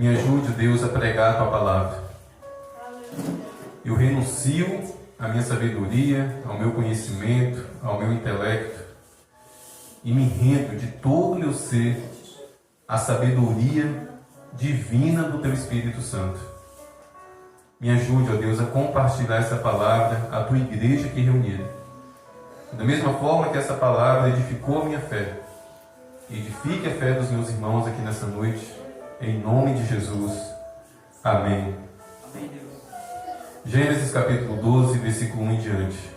Me ajude, Deus, a pregar a Tua palavra. Eu renuncio à minha sabedoria, ao meu conhecimento, ao meu intelecto e me rendo de todo o meu ser à sabedoria divina do Teu Espírito Santo. Me ajude, ó Deus, a compartilhar essa palavra à Tua igreja aqui reunida. Da mesma forma que essa palavra edificou a minha fé, edifique a fé dos meus irmãos aqui nessa noite, em nome de Jesus. Amém. Amém, Deus. Gênesis capítulo 12, versículo 1 em diante.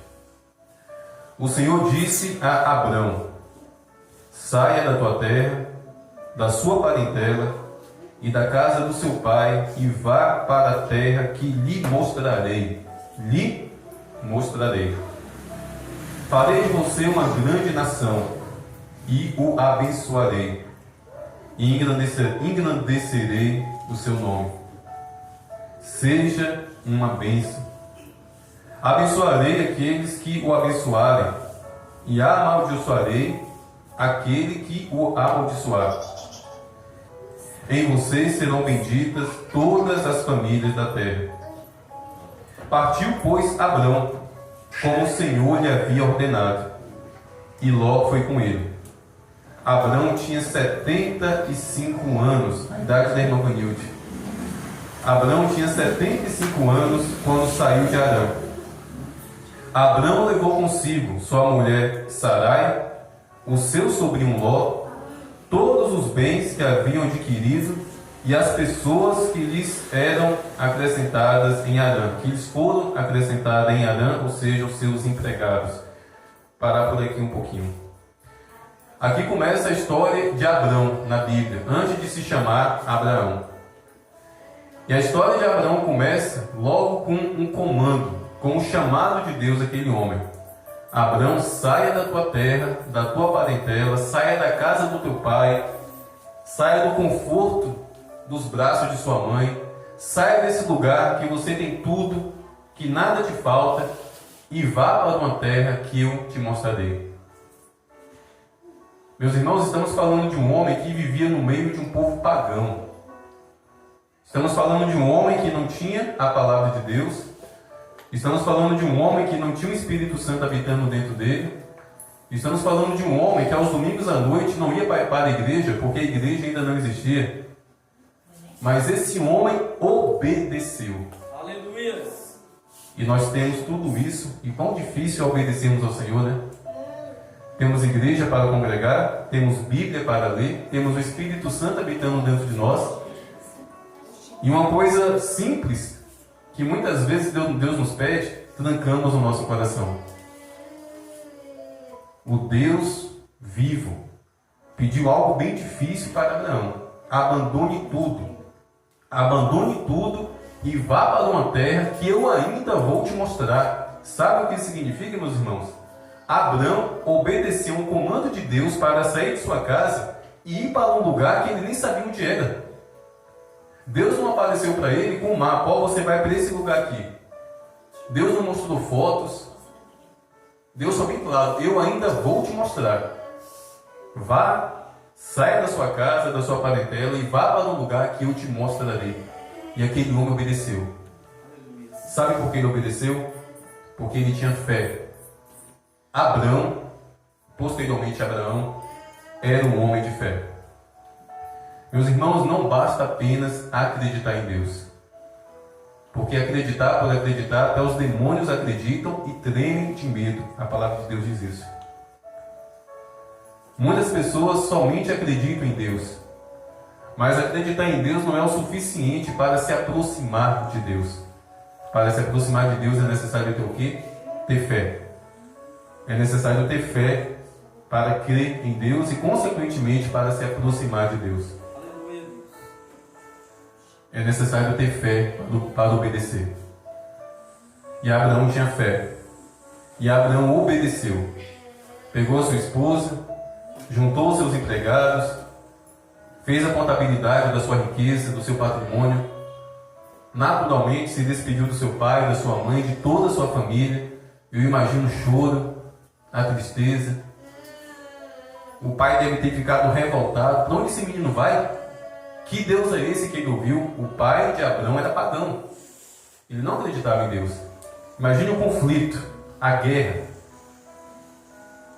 O Senhor disse a Abrão: saia da tua terra, da sua parentela e da casa do seu pai e vá para a terra que lhe mostrarei. Lhe mostrarei. Farei de você uma grande nação e o abençoarei e engrandecerei o seu nome. Seja uma bênção. Abençoarei aqueles que o abençoarem e amaldiçoarei aquele que o amaldiçoar. Em vocês serão benditas todas as famílias da terra. Partiu, pois, Abrão, como o Senhor lhe havia ordenado, e Ló foi com ele. Abrão tinha 75 anos, a idade da irmã Vanilde. Abrão tinha 75 anos quando saiu de Harã. Abrão levou consigo sua mulher Sarai, o seu sobrinho Ló, todos os bens que haviam adquirido e as pessoas que lhes eram acrescentadas em Harã, que lhes foram acrescentadas em Harã, ou seja, os seus empregados. Parar por aqui um pouquinho. Aqui começa a história de Abrão na Bíblia, antes de se chamar Abraão. E a história de Abraão começa logo com um comando, com um chamado de Deus àquele homem. Abraão, saia da tua terra, da tua parentela, saia da casa do teu pai, saia do conforto dos braços de sua mãe, saia desse lugar que você tem tudo, que nada te falta, e vá para uma terra que eu te mostrarei. Meus irmãos, estamos falando de um homem que vivia no meio de um povo pagão. Estamos falando de um homem que não tinha a palavra de Deus. Estamos falando de um homem que não tinha o Espírito Santo habitando dentro dele. Estamos falando de um homem que aos domingos à noite não ia para a igreja, porque a igreja ainda não existia. Mas esse homem obedeceu. Aleluia. E nós temos tudo isso, e quão difícil é obedecermos ao Senhor, né? Temos igreja para congregar, temos Bíblia para ler, temos o Espírito Santo habitando dentro de nós. E uma coisa simples, que muitas vezes Deus nos pede, trancamos o nosso coração. O Deus vivo pediu algo bem difícil para Abraão: abandone tudo e vá para uma terra que eu ainda vou te mostrar. Sabe o que isso significa, meus irmãos? Abraão obedeceu um comando de Deus para sair de sua casa e ir para um lugar que ele nem sabia onde era. Deus não apareceu para ele com um mapa: ó, você vai para esse lugar aqui. Deus não mostrou fotos. Deus só bem claro: eu ainda vou te mostrar. Vá, saia da sua casa, da sua parentela e vá para um lugar que eu te mostrarei. E aquele homem obedeceu. Sabe por que ele obedeceu? Porque ele tinha fé. Abrão, posteriormente Abraão, era um homem de fé. Meus irmãos, não basta apenas acreditar em Deus. Porque acreditar por acreditar, até os demônios acreditam e tremem de medo. A palavra de Deus diz isso. Muitas pessoas somente acreditam em Deus. Mas acreditar em Deus não é o suficiente para se aproximar de Deus. Para se aproximar de Deus é necessário ter o quê? Ter fé. É necessário ter fé para crer em Deus e, consequentemente, para se aproximar de Deus. É necessário ter fé para obedecer. E Abraão tinha fé. E Abraão obedeceu. Pegou a sua esposa, juntou os seus empregados, fez a contabilidade da sua riqueza, do seu patrimônio. Naturalmente se despediu do seu pai, da sua mãe, de toda a sua família. Eu imagino o choro, a tristeza. O pai deve ter ficado revoltado. Para onde esse menino vai? Que Deus é esse que ele ouviu? O pai de Abraão era pagão. Ele não acreditava em Deus. Imagine o conflito, a guerra.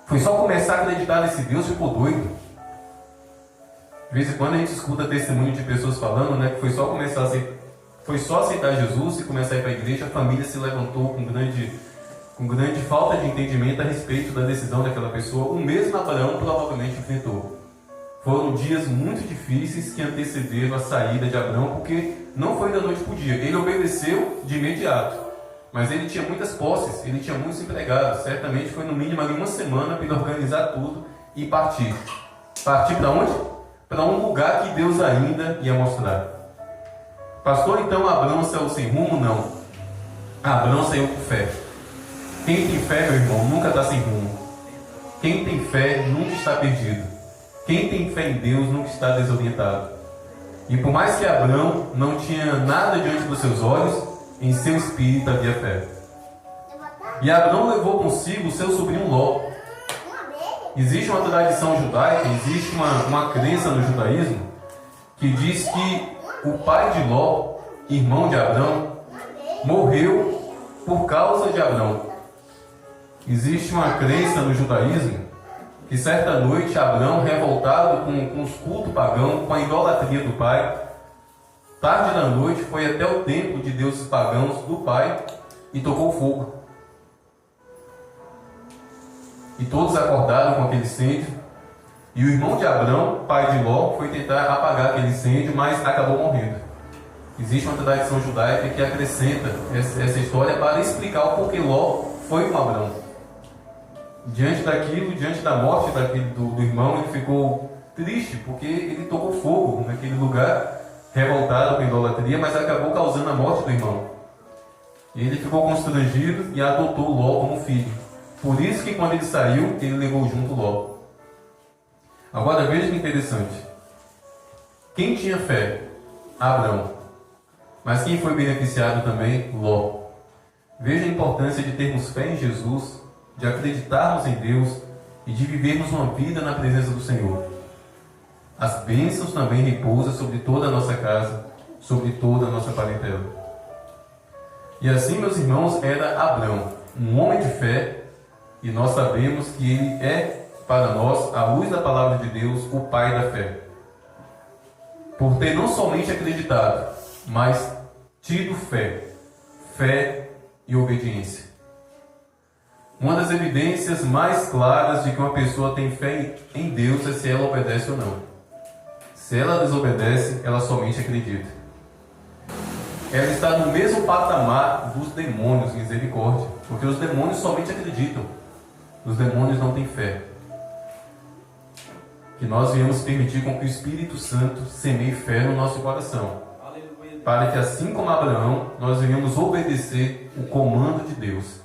Foi só começar a acreditar nesse Deus, ficou doido. De vez em quando a gente escuta testemunho de pessoas falando, né, que foi só aceitar Jesus e começar a ir para a igreja, a família se levantou com grande falta de entendimento a respeito da decisão daquela pessoa. O mesmo Abraão provavelmente enfrentou. Foram dias muito difíceis que antecederam a saída de Abraão, porque não foi da noite para o dia. Ele obedeceu de imediato, mas ele tinha muitas posses, ele tinha muitos empregados. Certamente foi no mínimo ali uma semana para ele organizar tudo e partir. Partir para onde? Para um lugar que Deus ainda ia mostrar. Pastor, então Abraão saiu sem rumo? Não. Abraão saiu com fé. Quem tem fé, meu irmão, nunca está sem rumo. Quem tem fé nunca está perdido. Quem tem fé em Deus nunca está desorientado. E por mais que Abraão não tinha nada diante dos seus olhos, em seu espírito havia fé. E Abraão levou consigo o seu sobrinho Ló. Existe uma tradição judaica, existe uma crença no judaísmo, que diz que o pai de Ló, irmão de Abraão, morreu por causa de Abraão. Existe uma crença no judaísmo que certa noite Abraão, revoltado com os cultos pagãos, com a idolatria do pai, tarde da noite foi até o templo de deuses pagãos do pai e tocou fogo. E todos acordaram com aquele incêndio. E o irmão de Abraão, pai de Ló, foi tentar apagar aquele incêndio, mas acabou morrendo. Existe uma tradição judaica que acrescenta essa história para explicar o porquê Ló foi com Abraão. Diante daquilo, diante da morte do irmão, ele ficou triste, porque ele tocou fogo naquele lugar, revoltado com a idolatria, mas acabou causando a morte do irmão. Ele ficou constrangido e adotou Ló como filho. Por isso que quando ele saiu, ele levou junto Ló. Agora veja que interessante. Quem tinha fé? Abraão. Mas quem foi beneficiado também? Ló. Veja a importância de termos fé em Jesus, de acreditarmos em Deus e de vivermos uma vida na presença do Senhor. As bênçãos também repousam sobre toda a nossa casa, sobre toda a nossa parentela. E assim, meus irmãos, era Abraão, um homem de fé, e nós sabemos que ele é, para nós, à luz da palavra de Deus, o pai da fé. Por ter não somente acreditado, mas tido fé e obediência. Uma das evidências mais claras de que uma pessoa tem fé em Deus é se ela obedece ou não. Se ela desobedece, ela somente acredita. Ela está no mesmo patamar dos demônios, misericórdia, porque os demônios somente acreditam. Os demônios não têm fé. Que nós viemos permitir com que o Espírito Santo semeie fé no nosso coração. Aleluia. Para que assim como Abraão, nós venhamos obedecer o comando de Deus.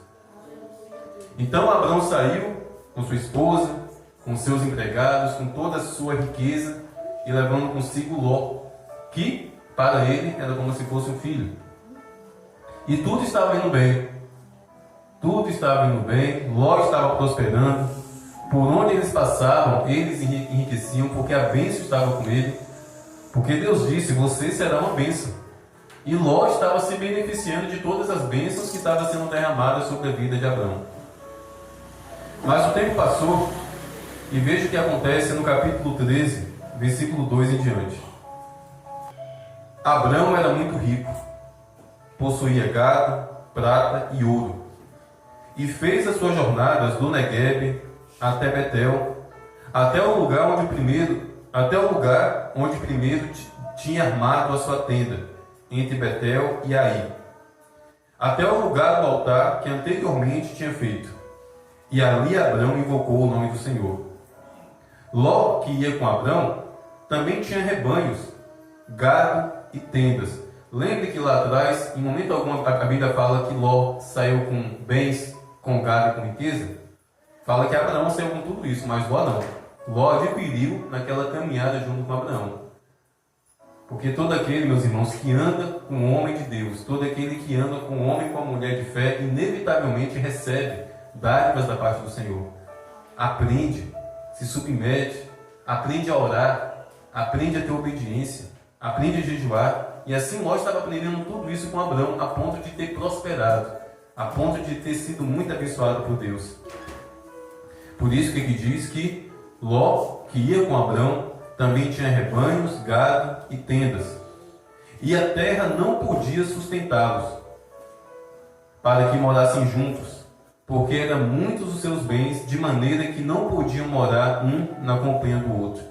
Então Abraão saiu com sua esposa, com seus empregados, com toda a sua riqueza, e levando consigo Ló, que para ele era como se fosse um filho. E tudo estava indo bem. Tudo estava indo bem, Ló estava prosperando. Por onde eles passavam, eles enriqueciam, porque a bênção estava com ele. Porque Deus disse: você será uma bênção. E Ló estava se beneficiando de todas as bênçãos que estavam sendo derramadas sobre a vida de Abraão. Mas o tempo passou, e veja o que acontece no capítulo 13, versículo 2 em diante. Abraão era muito rico, possuía gado, prata e ouro, e fez as suas jornadas do Neguebe até Betel, até o lugar onde primeiro tinha armado a sua tenda, entre Betel e Ai, até o lugar do altar que anteriormente tinha feito. E ali Abraão invocou o nome do Senhor. Ló, que ia com Abraão, também tinha rebanhos, gado e tendas. Lembre que lá atrás, em momento algum, a Bíblia fala que Ló saiu com bens, com gado e com riqueza. Fala que Abraão saiu com tudo isso, mas Ló não. Ló adquiriu naquela caminhada junto com Abraão. Porque todo aquele, meus irmãos, que anda com o homem de Deus, todo aquele que anda com o homem e com a mulher de fé, inevitavelmente recebe dádivas da parte do Senhor. Aprende, se submete, aprende a orar, aprende a ter obediência, aprende a jejuar. E assim Ló estava aprendendo tudo isso com Abrão, a ponto de ter prosperado, a ponto de ter sido muito abençoado por Deus. Por isso que diz que Ló, que ia com Abrão, também tinha rebanhos, gado e tendas. E a terra não podia sustentá-los, para que morassem juntos, porque eram muitos os seus bens, de maneira que não podiam morar um na companhia do outro.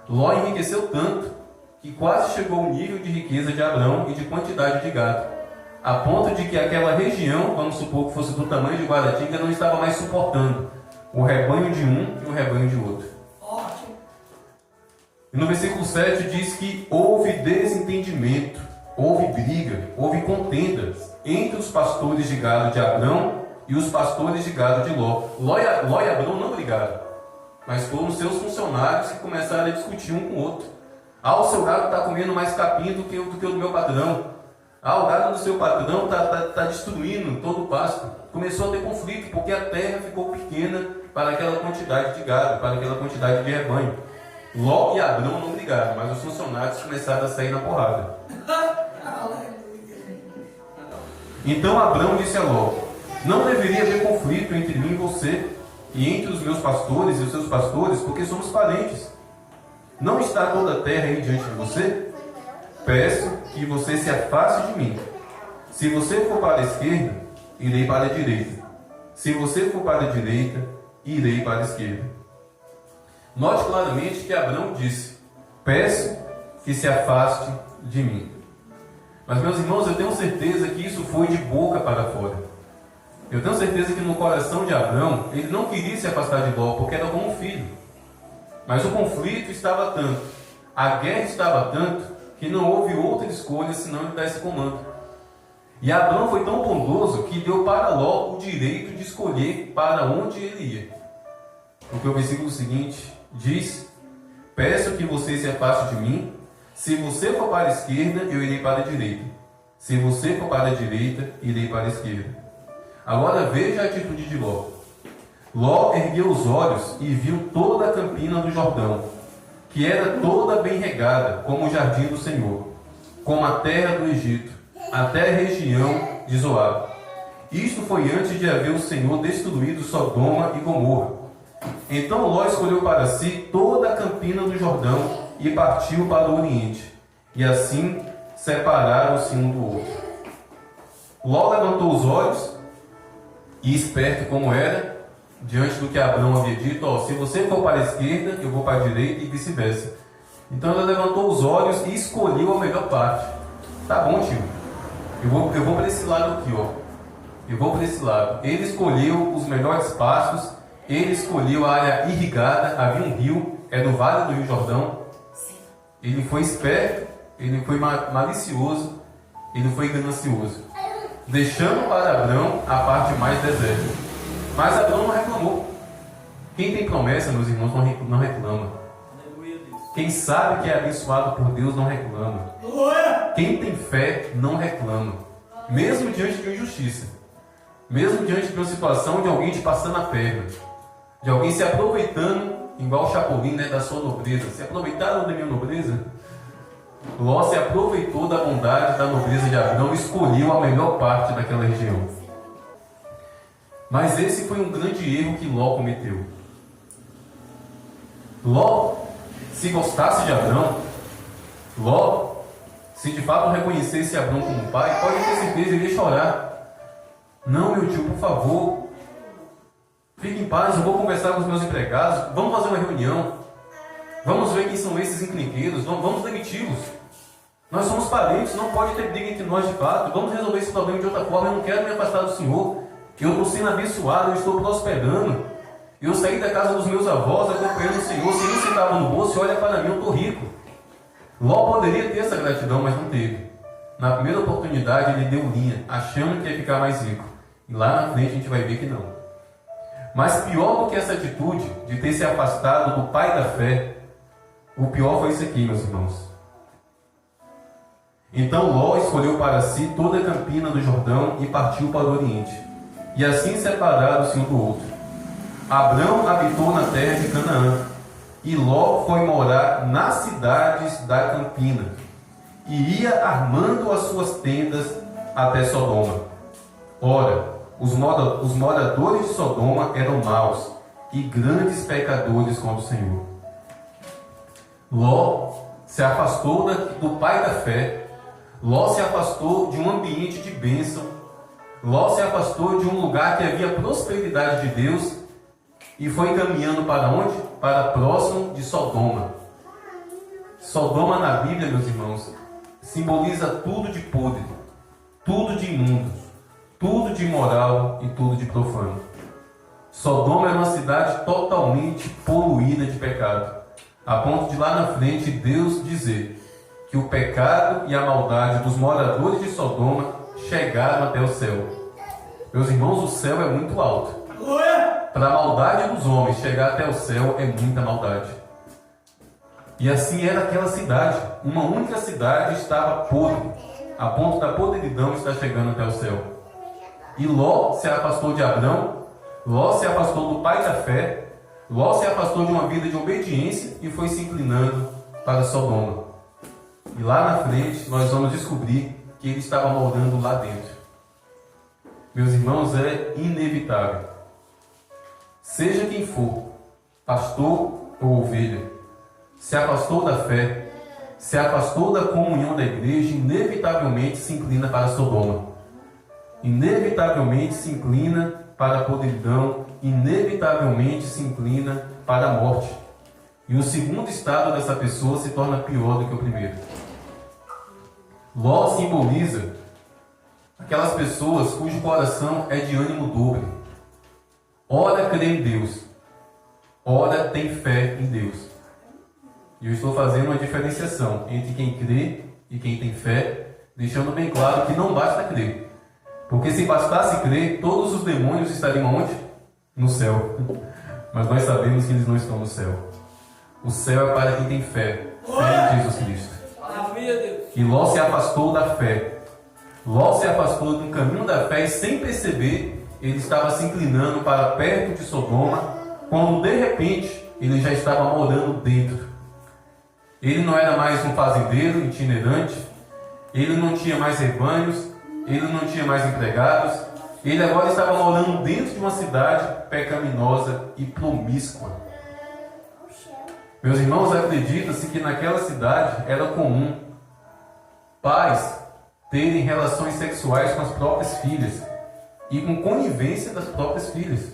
Ló enriqueceu tanto, que quase chegou ao nível de riqueza de Abrão e de quantidade de gado, a ponto de que aquela região, vamos supor que fosse do tamanho de Guaratinga, não estava mais suportando o rebanho de um e o rebanho de outro. E no versículo 7 diz que houve desentendimento, houve briga, houve contendas entre os pastores de gado de Abrão e os pastores de gado de Ló. Ló e Abrão não brigaram, mas foram seus funcionários que começaram a discutir um com o outro. O seu gado está comendo mais capim do que o do meu patrão. O gado do seu patrão está destruindo todo o pasto. Começou a ter conflito, porque a terra ficou pequena para aquela quantidade de gado, para aquela quantidade de rebanho. Ló e Abrão não brigaram, mas os funcionários começaram a sair na porrada. Então Abrão disse a Ló: não deveria haver conflito entre mim e você, e entre os meus pastores e os seus pastores, porque somos parentes. Não está toda a terra aí diante de você? Peço que você se afaste de mim. Se você for para a esquerda, irei para a direita. Se você for para a direita, irei para a esquerda. Note claramente que Abrão disse: peço que se afaste de mim. Mas, meus irmãos, eu tenho certeza que isso foi de boca para fora. Eu tenho certeza que no coração de Abrão, ele não queria se afastar de Ló, porque era como um filho. Mas o conflito estava tanto, a guerra estava tanto, que não houve outra escolha senão ele dar esse comando. E Abrão foi tão bondoso que deu para Ló o direito de escolher para onde ele ia. Porque o versículo seguinte diz: peço que você se afaste de mim. Se você for para a esquerda, eu irei para a direita. Se você for para a direita, irei para a esquerda. Agora veja a atitude de Ló. Ló ergueu os olhos e viu toda a campina do Jordão, que era toda bem regada, como o jardim do Senhor, como a terra do Egito, até a região de Zoar. Isto foi antes de haver o Senhor destruído Sodoma e Gomorra. Então Ló escolheu para si toda a campina do Jordão e partiu para o Oriente. E assim separaram-se um do outro. Ló levantou os olhos e, esperto como era, diante do que Abrão havia dito: se você for para a esquerda, eu vou para a direita, e vice-versa. Então ele levantou os olhos e escolheu a melhor parte. Tá bom, tio, eu vou para esse lado aqui, eu vou para esse lado. Ele escolheu os melhores pastos, ele escolheu a área irrigada, havia um rio, era o Vale do Rio Jordão. Ele foi esperto, ele foi malicioso, ele foi ganancioso, deixando para Abrão a parte mais deserta. Mas Abrão não reclamou. Quem tem promessa, meus irmãos, não reclama. Quem sabe que é abençoado por Deus não reclama. Quem tem fé não reclama, mesmo diante de uma injustiça, mesmo diante de uma situação de alguém te passando a perna, de alguém se aproveitando, igual o Chapolin, da sua nobreza. Se aproveitaram da minha nobreza? Ló se aproveitou da bondade, da nobreza de Abrão e escolheu a melhor parte daquela região. Mas esse foi um grande erro que Ló cometeu. Ló, se gostasse de Abrão, Ló, se de fato reconhecesse Abrão como pai, pode ter certeza, ele ia chorar. Não, meu tio, por favor, fique em paz, eu vou conversar com os meus empregados, vamos fazer uma reunião, vamos ver quem são esses encrenqueiros, vamos demiti-los. Nós somos parentes, não pode ter briga entre nós de fato, vamos resolver esse problema de outra forma. Eu não quero me afastar do Senhor, eu estou sendo abençoado, eu estou prosperando. Eu saí da casa dos meus avós acompanhando o Senhor, sem um centavo no bolso, e olha para mim, eu estou rico. Ló poderia ter essa gratidão, mas não teve. Na primeira oportunidade ele deu linha, achando que ia ficar mais rico. E lá na frente a gente vai ver que não. Mas pior do que essa atitude de ter se afastado do pai da fé, o pior foi isso aqui, meus irmãos. Então Ló escolheu para si toda a campina do Jordão e partiu para o Oriente. E assim separaram-se um do outro. Abrão habitou na terra de Canaã, e Ló foi morar nas cidades da campina. e ia armando as suas tendas até Sodoma. Ora, os moradores de Sodoma eram maus e grandes pecadores contra o Senhor. Ló se afastou do pai da fé. Ló se afastou de um ambiente de bênção. Ló se afastou de um lugar que havia prosperidade de Deus e foi caminhando para onde? Para próximo de Sodoma. Sodoma na Bíblia, meus irmãos, simboliza tudo de podre, tudo de imundo, tudo de imoral e tudo de profano. Sodoma era uma cidade totalmente poluída de pecado, a ponto de lá na frente Deus dizer que o pecado e a maldade dos moradores de Sodoma chegaram até o céu. Meus irmãos, o céu é muito alto. Para a maldade dos homens chegar até o céu é muita maldade. E assim era aquela cidade. Uma única cidade estava podre, a ponto da podridão estar chegando até o céu. E Ló se afastou de Abrão, Ló se afastou do pai da fé, Ló se afastou de uma vida de obediência e foi se inclinando para Sodoma. E lá na frente nós vamos descobrir que ele estava morando lá dentro. Meus irmãos, é inevitável. Seja quem for, pastor ou ovelha, se afastou da fé, se afastou da comunhão da igreja, inevitavelmente se inclina para Sodoma. Inevitavelmente se inclina para a podridão, inevitavelmente se inclina para a morte. E o segundo estado dessa pessoa se torna pior do que o primeiro. Ló simboliza aquelas pessoas cujo coração é de ânimo dobre. Ora crê em Deus, ora tem fé em Deus. E eu estou fazendo uma diferenciação entre quem crê e quem tem fé, deixando bem claro que não basta crer. Porque se bastasse crer, todos os demônios estariam onde? No céu. Mas nós sabemos que eles não estão no céu. O céu é para quem tem fé em Jesus Cristo. E Ló se afastou da fé. Ló se afastou do caminho da fé e, sem perceber, ele estava se inclinando para perto de Sodoma, quando de repente ele já estava morando dentro. Ele não era mais um fazendeiro itinerante, ele não tinha mais rebanhos, ele não tinha mais empregados, ele agora estava morando dentro de uma cidade pecaminosa e promíscua. Meus irmãos, acredita-se que naquela cidade era comum pais terem relações sexuais com as próprias filhas e com conivência das próprias filhas.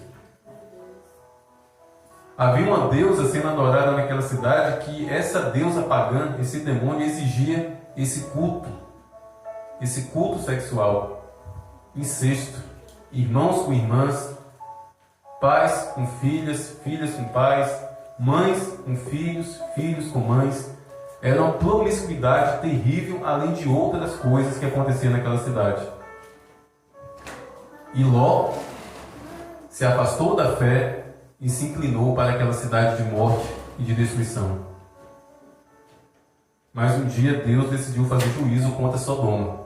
Havia uma deusa sendo adorada naquela cidade que essa deusa pagã, esse demônio, exigia esse culto sexual, incesto, irmãos com irmãs, pais com filhas, filhas com pais, mães com filhos, filhos com mães. Era uma promiscuidade terrível, além de outras coisas que aconteciam naquela cidade. E Ló se afastou da fé e se inclinou para aquela cidade de morte e de destruição. Mas um dia Deus decidiu fazer juízo contra Sodoma.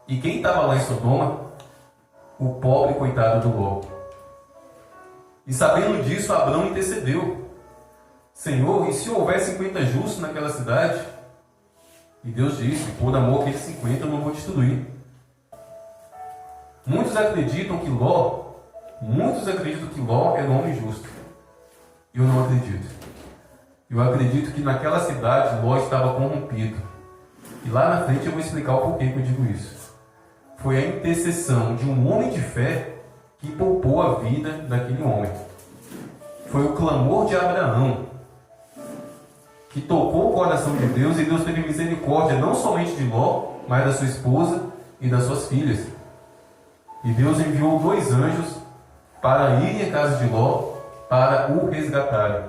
E quem estava lá em Sodoma? O pobre coitado do Ló. E sabendo disso, Abrão intercedeu. Senhor, e se houver 50 justos naquela cidade? E Deus disse, por amor àqueles 50 eu não vou destruir. Muitos acreditam que Ló era um homem justo. Eu não acredito. Eu acredito que naquela cidade Ló estava corrompido. E lá na frente eu vou explicar o porquê que eu digo isso. Foi a intercessão de um homem de fé que poupou a vida daquele homem. Foi o clamor de Abraão que tocou o coração de Deus, e Deus teve misericórdia não somente de Ló, mas da sua esposa e das suas filhas. E Deus enviou 2 anjos para irem à casa de Ló para o resgatarem.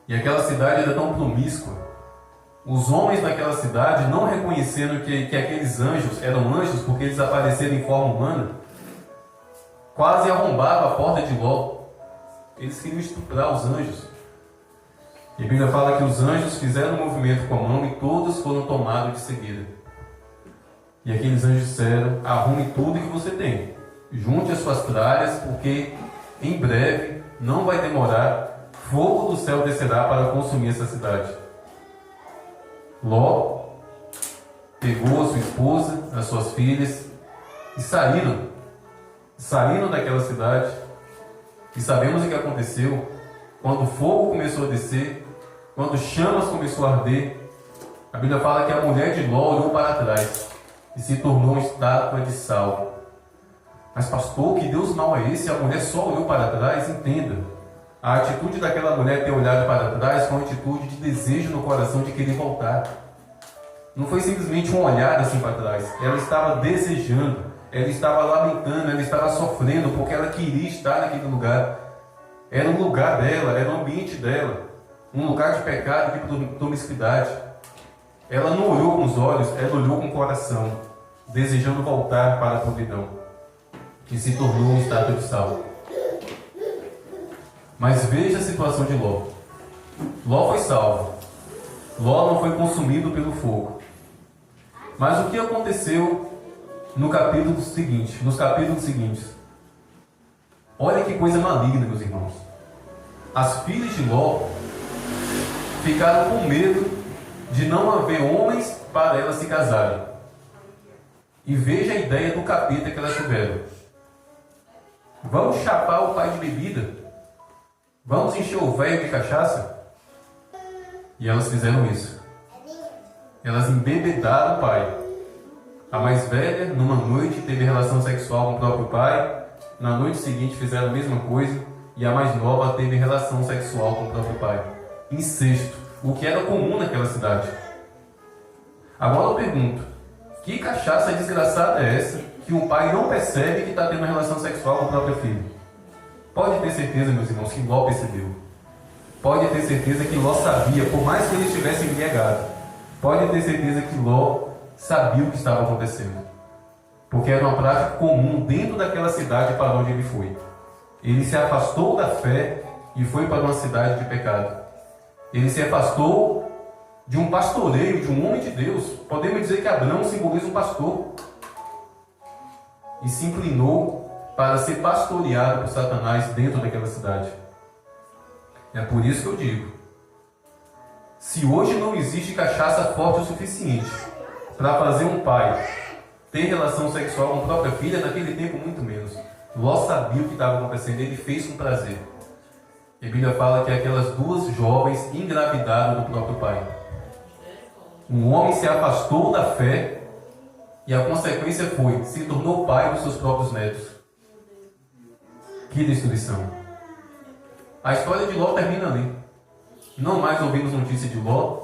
E aquela cidade era tão promíscua. Os homens daquela cidade não reconheceram que aqueles anjos eram anjos porque eles apareceram em forma humana. Quase arrombavam a porta de Ló. Eles queriam estuprar os anjos. E a Bíblia fala que os anjos fizeram um movimento com a mão e todos foram tomados de cegueira. E aqueles anjos disseram, arrume tudo que você tem. Junte as suas tralhas, porque em breve, não vai demorar, fogo do céu descerá para consumir essa cidade. Ló pegou a sua esposa, as suas filhas e saíram daquela cidade. E sabemos o que aconteceu quando o fogo começou a descer, quando chamas começou a arder. A Bíblia fala que a mulher de Ló olhou para trás e se tornou uma estátua de sal. Mas pastor, que Deus mau é esse? A mulher só olhou para trás? Entenda, a atitude daquela mulher ter olhado para trás foi uma atitude de desejo no coração de querer voltar. Não foi simplesmente um olhar assim para trás. Ela estava desejando, ela estava lamentando, ela estava sofrendo porque ela queria estar naquele lugar. Era o lugar dela, era o ambiente dela, um lugar de pecado, de promiscuidade. Ela não olhou com os olhos, ela olhou com o coração, desejando voltar para a podridão, que se tornou uma estátua de sal. Mas veja a situação de Ló. Ló foi salvo. Ló não foi consumido pelo fogo. Mas o que aconteceu nos capítulos seguintes? Olha que coisa maligna, meus irmãos. As filhas de Ló ficaram com medo de não haver homens para elas se casarem. E veja a ideia do capeta que elas tiveram. Vamos chapar o pai de bebida? Vamos encher o velho de cachaça? E elas fizeram isso. Elas embebedaram o pai. A mais velha, numa noite, teve relação sexual com o próprio pai. Na noite seguinte fizeram a mesma coisa. E a mais nova teve relação sexual com o próprio pai. Incesto, o que era comum naquela cidade. Agora eu pergunto, que cachaça desgraçada é essa que o pai não percebe que está tendo relação sexual com o próprio filho? Pode ter certeza, meus irmãos, que Ló percebeu. Pode ter certeza que Ló sabia, por mais que ele estivesse embriagado. Pode ter certeza que Ló sabia o que estava acontecendo. Porque era uma prática comum dentro daquela cidade para onde ele foi. Ele se afastou da fé e foi para uma cidade de pecado. Ele se afastou de um pastoreio, de um homem de Deus. Podemos dizer que Abraão simboliza um pastor. E se inclinou para ser pastoreado por Satanás dentro daquela cidade. É por isso que eu digo, se hoje não existe cachaça forte o suficiente para fazer um pai ter relação sexual com a própria filha, naquele tempo muito menos. Ló sabia o que estava acontecendo, ele fez com prazer. E a Bíblia fala que aquelas duas jovens engravidaram do próprio pai. Um homem se afastou da fé e a consequência foi, se tornou pai dos seus próprios netos. Que destruição! A história de Ló termina ali. Não mais ouvimos notícia de Ló.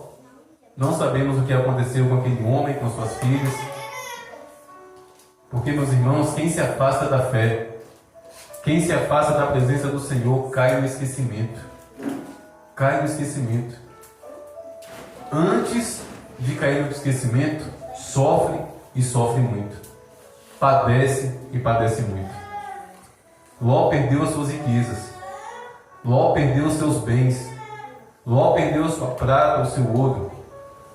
Não sabemos o que aconteceu com aquele homem, com suas filhas. Porque, meus irmãos, quem se afasta da fé, quem se afasta da presença do Senhor, cai no esquecimento. Cai no esquecimento. Antes de cair no esquecimento, sofre e sofre muito. Padece e padece muito. Ló perdeu as suas riquezas. Ló perdeu os seus bens. Ló perdeu a sua prata, o seu ouro.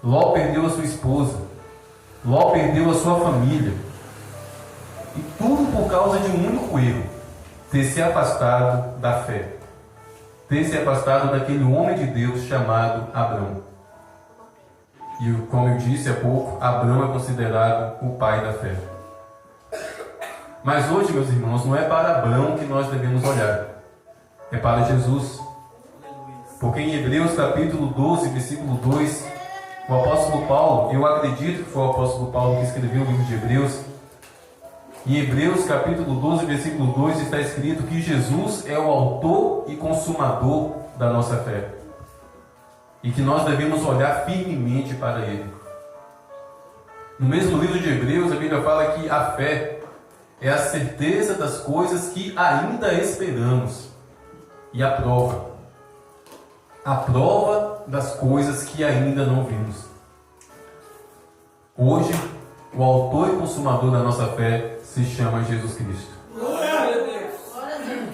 Ló perdeu a sua esposa. Ló perdeu a sua família. E tudo por causa de um único erro: ter se afastado da fé. Ter se afastado daquele homem de Deus chamado Abraão. E como eu disse há pouco, Abraão é considerado o pai da fé. Mas hoje, meus irmãos, não é para Abraão que nós devemos olhar. É para Jesus. Porque em Hebreus capítulo 12, versículo 2, o apóstolo Paulo, eu acredito que foi o apóstolo Paulo que escreveu o livro de Hebreus. Em Hebreus capítulo 12, versículo 2, está escrito que Jesus é o autor e consumador da nossa fé. E que nós devemos olhar firmemente para Ele. No mesmo livro de Hebreus, a Bíblia fala que a fé é a certeza das coisas que ainda esperamos. E a prova das coisas que ainda não vimos. Hoje, o autor e consumador da nossa fé se chama Jesus Cristo.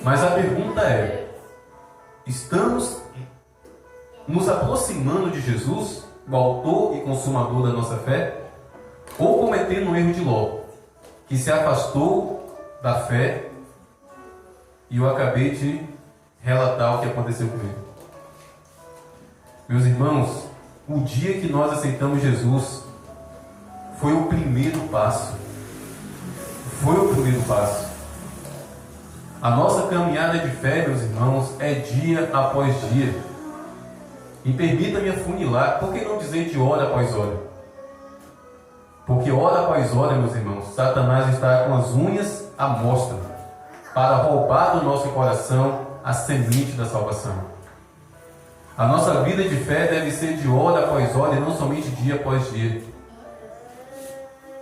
Mas a pergunta é: estamos nos aproximando de Jesus, o autor e consumador da nossa fé, ou cometendo um erro de Ló, que se afastou da fé? E eu acabei de relatar o que aconteceu com ele. Meus irmãos, o dia que nós aceitamos Jesus, foi o primeiro passo. Foi o primeiro passo. A nossa caminhada de fé, meus irmãos, é dia após dia. E permita-me afunilar, por que não dizer de hora após hora? Porque hora após hora, meus irmãos, Satanás está com as unhas à mostra para roubar do nosso coração a semente da salvação. A nossa vida de fé deve ser de hora após hora e não somente dia após dia.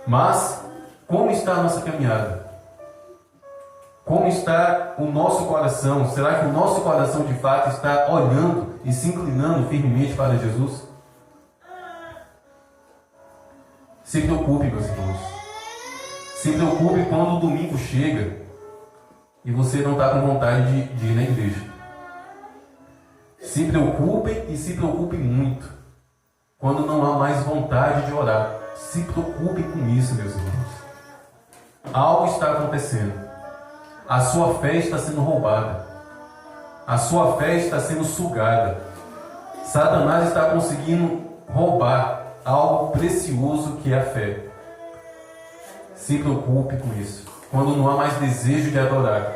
Mas, como está a nossa caminhada? Como está o nosso coração? Será que o nosso coração de fato está olhando e se inclinando firmemente para Jesus? Se preocupe, meus irmãos. Se preocupe quando o domingo chega e você não está com vontade de ir na igreja. Se preocupem e se preocupem muito quando não há mais vontade de orar. Se preocupe com isso, meus irmãos. Algo está acontecendo. A sua fé está sendo roubada. A sua fé está sendo sugada. Satanás está conseguindo roubar algo precioso que é a fé. Se preocupe com isso. Quando não há mais desejo de adorar.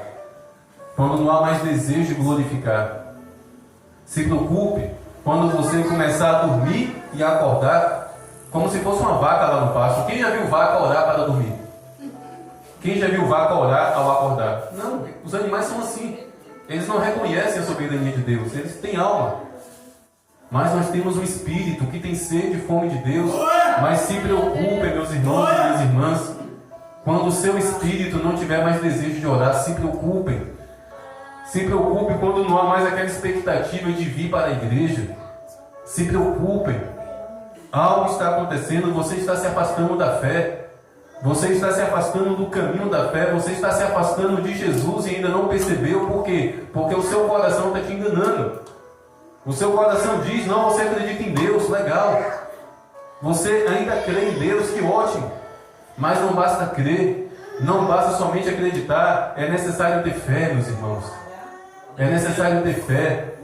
Quando não há mais desejo de glorificar. Se preocupe quando você começar a dormir e acordar como se fosse uma vaca lá no pasto. Quem já viu vaca orar para dormir? Quem já viu vaca orar ao acordar? Não, os animais são assim. Eles não reconhecem a soberania de Deus. Eles têm alma. Mas nós temos um espírito que tem sede e fome de Deus. Mas se preocupem, meus irmãos e minhas irmãs, quando o seu espírito não tiver mais desejo de orar. Se preocupem. Se preocupem quando não há mais aquela expectativa de vir para a igreja. Se preocupem. Algo está acontecendo, você está se afastando da fé. Você está se afastando do caminho da fé. Você está se afastando de Jesus e ainda não percebeu. Por quê? Porque o seu coração está te enganando. O seu coração diz, não, você acredita em Deus, legal. Você ainda crê em Deus, que ótimo. Mas não basta crer. Não basta somente acreditar. É necessário ter fé, meus irmãos. É necessário ter fé.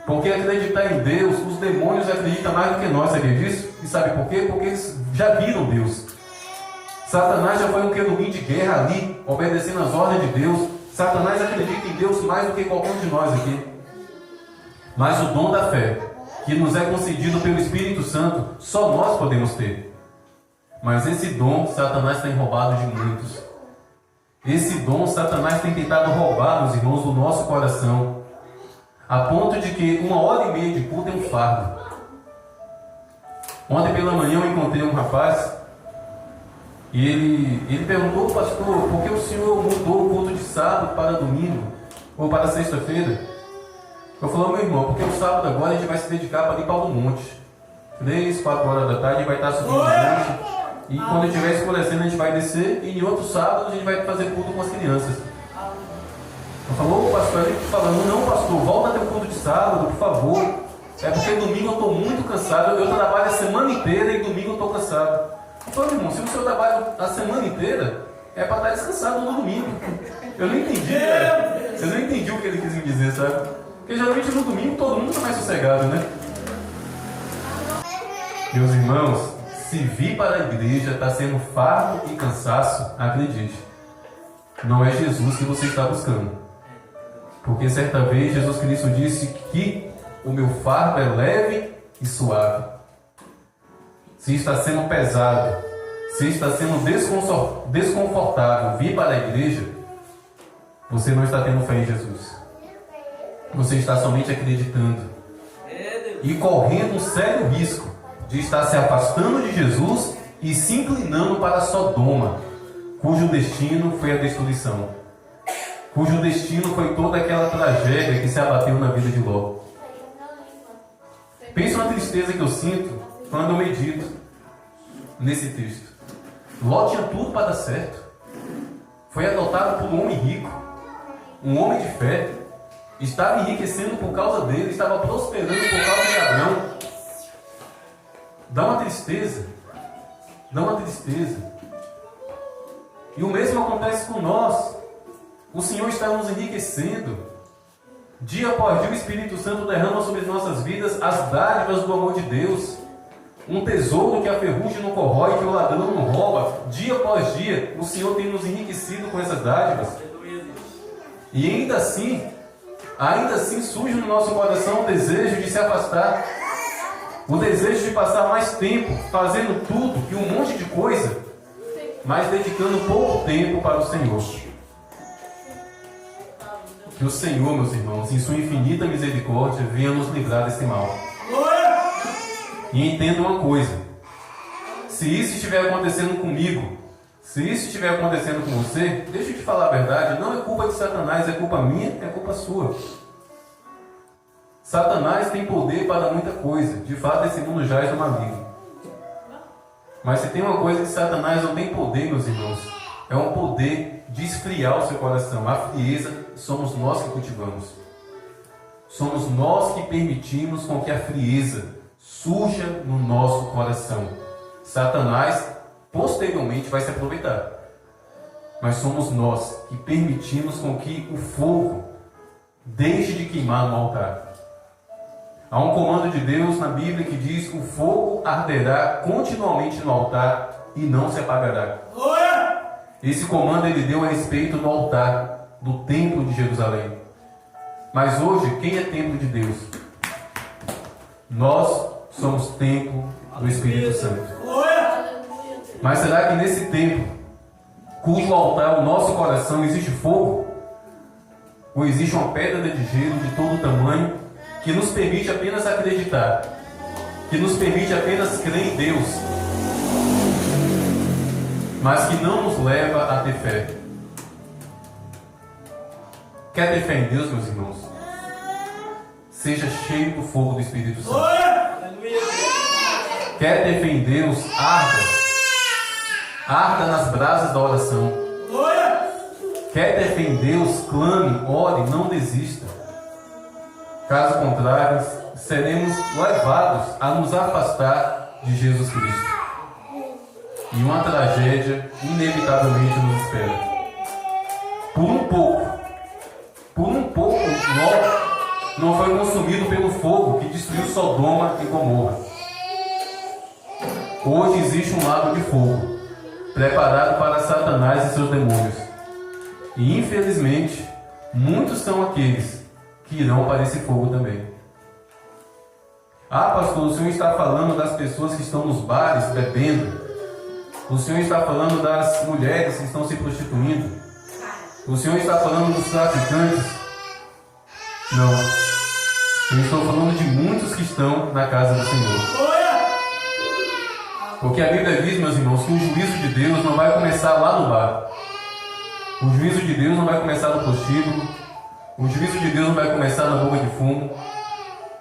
Porque acreditar em Deus, os demônios acreditam mais do que nós, sabia disso? E sabe por quê? Porque eles já viram Deus. Satanás já foi um querubim de guerra ali, obedecendo às ordens de Deus. Satanás acredita em Deus mais do que qualquer um de nós aqui. Mas o dom da fé, que nos é concedido pelo Espírito Santo, só nós podemos ter. Mas esse dom, Satanás tem roubado de muitos. Esse dom, Satanás tem tentado roubar, meus irmãos, do nosso coração. A ponto de que 1h30 de culto é um fardo. Ontem pela manhã eu encontrei um rapaz e ele perguntou, pastor, por que o senhor mudou o culto de sábado para domingo ou para sexta-feira? Eu falei, meu irmão, porque o sábado agora a gente vai se dedicar para ir para o monte. 3, 4 horas da tarde a gente vai estar subindo o monte e quando estiver escurecendo a gente vai descer e em outro sábado a gente vai fazer culto com as crianças. Eu falei, ô pastor, ele falando, não pastor, volta a ter o culto de sábado, por favor. É porque domingo eu estou muito cansado, eu trabalho a semana inteira e domingo eu estou cansado. Eu falei, irmão, se o senhor trabalha a semana inteira, é para estar descansado no domingo. Eu não entendi, cara. Eu não entendi o que ele quis me dizer, sabe? Porque geralmente no domingo todo mundo está mais sossegado, né? Meus irmãos, se vir para a igreja está sendo fardo e cansaço, acredite. Não é Jesus que você está buscando. Porque certa vez Jesus Cristo disse que o meu fardo é leve e suave. Se está sendo pesado, se está sendo desconfortável vir para a igreja, você não está tendo fé em Jesus. Você está somente acreditando e correndo um sério risco de estar se afastando de Jesus e se inclinando para Sodoma, cujo destino foi a destruição, cujo destino foi toda aquela tragédia que se abateu na vida de Ló. Pensa na tristeza que eu sinto quando eu medito nesse texto. Ló tinha tudo para dar certo. Foi adotado por um homem rico, um homem de fé, estava enriquecendo por causa dele, estava prosperando por causa de Abrão. Dá uma tristeza. Dá uma tristeza. E o mesmo acontece com nós. O Senhor está nos enriquecendo. Dia após dia o Espírito Santo derrama sobre as nossas vidas as dádivas do amor de Deus. Um tesouro que a ferrugem não corrói, que o ladrão não rouba. Dia após dia o Senhor tem nos enriquecido com essas dádivas. E ainda assim surge no nosso coração o desejo de se afastar. O desejo de passar mais tempo fazendo tudo e um monte de coisa, mas dedicando pouco tempo para o Senhor. Que o Senhor, meus irmãos, em sua infinita misericórdia, venha nos livrar desse mal. E entenda uma coisa: se isso estiver acontecendo comigo, se isso estiver acontecendo com você, deixa eu te falar a verdade, não é culpa de Satanás, é culpa minha, é culpa sua. Satanás tem poder para muita coisa. De fato, esse mundo jaz no maligno. Mas se tem uma coisa que Satanás não tem poder, meus irmãos, é um poder de esfriar o seu coração. A frieza somos nós que cultivamos. Somos nós que permitimos com que a frieza surja no nosso coração. Satanás, posteriormente, vai se aproveitar. Mas somos nós que permitimos com que o fogo deixe de queimar no altar. Há um comando de Deus na Bíblia que diz: o fogo arderá continuamente no altar e não se apagará. Esse comando ele deu a respeito do altar, do templo de Jerusalém. Mas hoje, quem é templo de Deus? Nós somos templo do Espírito Santo. Mas será que nesse templo, cujo altar, o nosso coração, existe fogo? Ou existe uma pedra de gelo de todo tamanho que nos permite apenas acreditar, que nos permite apenas crer em Deus, mas que não nos leva a ter fé? Quer ter fé em Deus, meus irmãos? Seja cheio do fogo do Espírito Santo. Quer ter fé em Deus? Arda nas brasas da oração. Quer ter fé em Deus? Clame, ore, não desista. Caso contrário, seremos levados a nos afastar de Jesus Cristo. E uma tragédia inevitavelmente nos espera. Por um pouco, Ló não foi consumido pelo fogo que destruiu Sodoma e Gomorra. Hoje existe um lago de fogo, preparado para Satanás e seus demônios. E infelizmente, muitos são aqueles que irão para esse fogo também. Ah, pastor, o senhor está falando das pessoas que estão nos bares bebendo. O senhor está falando das mulheres que estão se prostituindo. O senhor está falando dos traficantes. Não. Eu estou falando de muitos que estão na casa do Senhor. Porque a Bíblia diz, meus irmãos, que o juízo de Deus não vai começar lá no bar. O juízo de Deus não vai começar no prostíbulo. O juízo de Deus não vai começar na boca de fumo.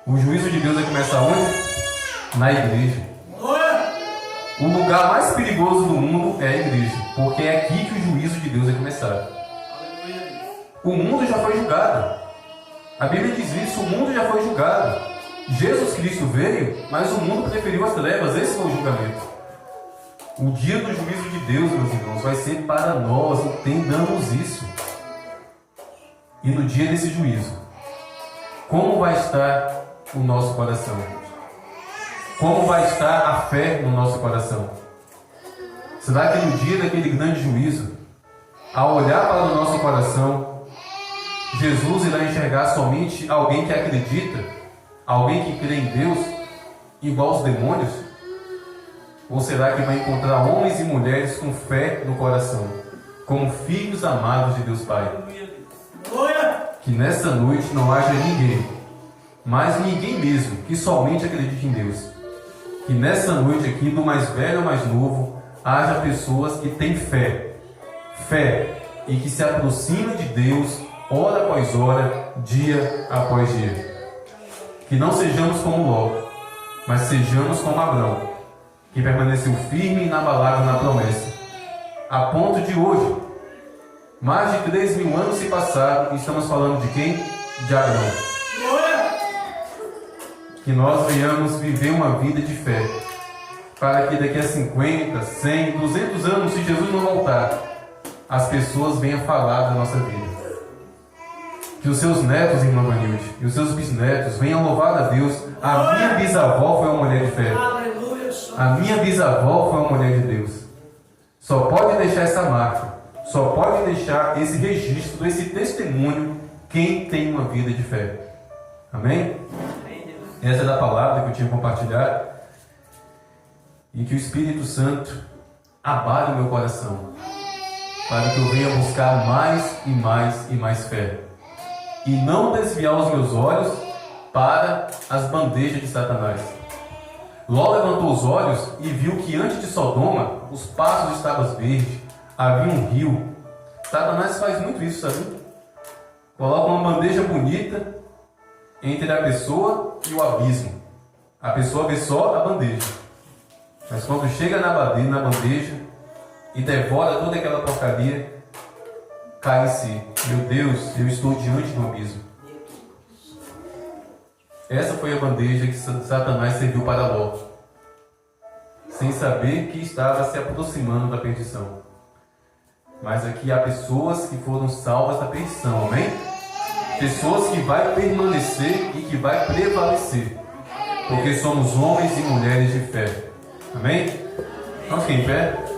O juízo de Deus vai começar onde? Na igreja. O lugar mais perigoso do mundo é a igreja, porque é aqui que o juízo de Deus vai começar. O mundo já foi julgado. A Bíblia diz isso, o mundo já foi julgado. Jesus Cristo veio, mas o mundo preferiu as trevas. Esse foi o julgamento. O dia do juízo de Deus, meus irmãos, vai ser para nós. Entendamos isso. E no dia desse juízo, como vai estar o nosso coração? Como vai estar a fé no nosso coração? Será que no dia daquele grande juízo, ao olhar para o nosso coração, Jesus irá enxergar somente alguém que acredita, alguém que crê em Deus, igual aos demônios? Ou será que vai encontrar homens e mulheres com fé no coração, como filhos amados de Deus Pai? Que nessa noite não haja ninguém, mas ninguém mesmo, que somente acredite em Deus. Que nessa noite aqui, do mais velho ao mais novo, haja pessoas que têm fé, e que se aproximam de Deus, hora após hora, dia após dia. Que não sejamos como Ló, mas sejamos como Abrão, que permaneceu firme e inabalável na promessa, a ponto de hoje, mais de 3.000 anos se passaram, e estamos falando de quem? De Abraão. Que nós venhamos viver uma vida de fé, para que daqui a 50, 100, 200 anos, se Jesus não voltar, as pessoas venham falar da nossa vida. Que os seus netos, irmã Vanilde, e os seus bisnetos venham louvar a Deus. A minha bisavó foi uma mulher de fé. A minha bisavó foi uma mulher de Deus. Só pode deixar essa marca, só pode deixar esse registro, esse testemunho, quem tem uma vida de fé. Amém? Essa é a palavra que eu tinha compartilhado. E que o Espírito Santo abale o meu coração, para que eu venha buscar mais e mais e mais fé. E não desviar os meus olhos para as bandejas de Satanás. Ló levantou os olhos e viu que antes de Sodoma, os pastos estavam verdes, havia um rio. Satanás faz muito isso, sabe? Coloca uma bandeja bonita entre a pessoa e o abismo. A pessoa vê só a bandeja. Mas quando chega na bandeja e devora toda aquela porcaria, cai em si. Meu Deus, eu estou diante do abismo. Essa foi a bandeja que Satanás serviu para Ló, sem saber que estava se aproximando da perdição. Mas aqui há pessoas que foram salvas da perdição, amém? Pessoas que vai permanecer e que vai prevalecer, porque somos homens e mulheres de fé, amém? Vamos ficar em pé.